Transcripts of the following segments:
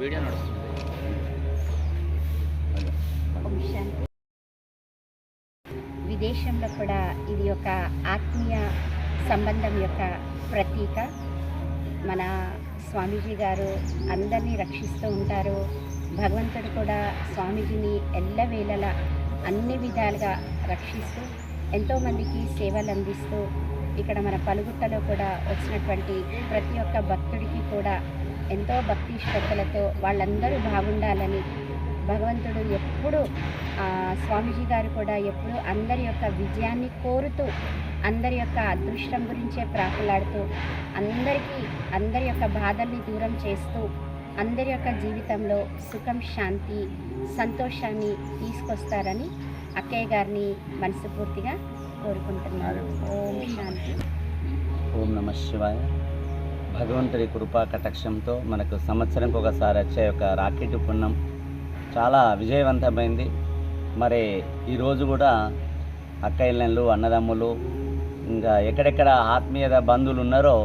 Video నడుస్తుంది. విదేశంలో కూడా ఇది ఒక ఆత్మీయ సంబంధం యొక్క ప్రతీక. మన స్వామీజీ గారు అందరినీ రక్షిస్తూ ఉంటారు. భగవంతుడు కూడా స్వామీజీని ఎల్లవేళలా అన్ని విధాలుగా రక్షిస్తూ ఎంతోమందికి సేవలు అందిస్తూ ఇక్కడ మన పలుగుట్టలో కూడా వచ్చినటువంటి ప్రతి ఒక్క భక్తుడికి కూడా ఎంతో భక్తి శ్రద్ధలతో వాళ్ళందరూ బాగుండాలని భగవంతుడు ఎప్పుడు స్వామీజీ గారు కూడా ఎప్పుడు అందరి యొక్క విజయాన్ని కోరుతూ అందరి యొక్క అదృష్టం గురించే ప్రాకులాడుతూ అందరి యొక్క బాధల్ని దూరం చేస్తూ అందరి యొక్క జీవితంలో సుఖం, శాంతి, సంతోషాన్ని తీసుకొస్తారని అక్కయ్య గారిని మనస్ఫూర్తిగా కోరుకుంటున్నారు. ఓం శాంతి. ఓం నమః శివాయ. భగవంతుడి కృపా కటాక్షంతో మనకు సంవత్సరంకి ఒకసారి వచ్చే ఒక రాకెట్ పుణ్యం చాలా విజయవంతమైంది. మరి ఈరోజు కూడా అక్కయ్యలు, అన్నదమ్ములు, ఇంకా ఎక్కడెక్కడ ఆత్మీయత బంధువులు ఉన్నారో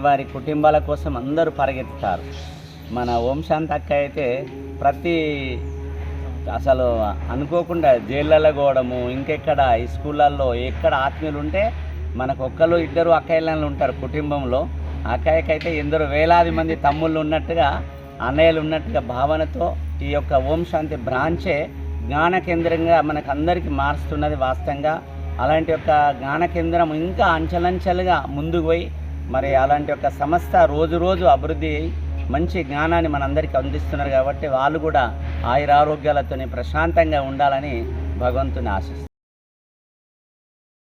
వారి కుటుంబాల కోసం అందరూ పరిగెత్తుతారు. మన ఓం శాంతి అక్క అయితే అసలు అనుకోకుండా జైళ్ళలో పోవడము, ఇంకెక్కడ ఈ స్కూళ్ళల్లో ఎక్కడ ఆత్మీయులు ఉంటే మనకు ఒక్కరు ఇద్దరు అక్కయ్యలు ఉంటారు కుటుంబంలో. అక్కయ్యకైతే ఎందరో వేలాది మంది తమ్ముళ్ళు ఉన్నట్టుగా, అన్నయ్యలు ఉన్నట్టుగా భావనతో ఈ యొక్క ఓం శాంతి బ్రాంచే జ్ఞాన కేంద్రంగా మనకు అందరికీ మారుస్తున్నది వాస్తవంగా. అలాంటి యొక్క జ్ఞాన కేంద్రం ఇంకా అంచెలంచెలుగా ముందుకు పోయి మరి అలాంటి యొక్క సంస్థ రోజు రోజు అభివృద్ధి అయ్యి మంచి జ్ఞానాన్ని మనందరికీ అందిస్తున్నారు. కాబట్టి వాళ్ళు కూడా ఆయురారోగ్యాలతో ప్రశాంతంగా ఉండాలని భగవంతుని ఆశిస్తారు.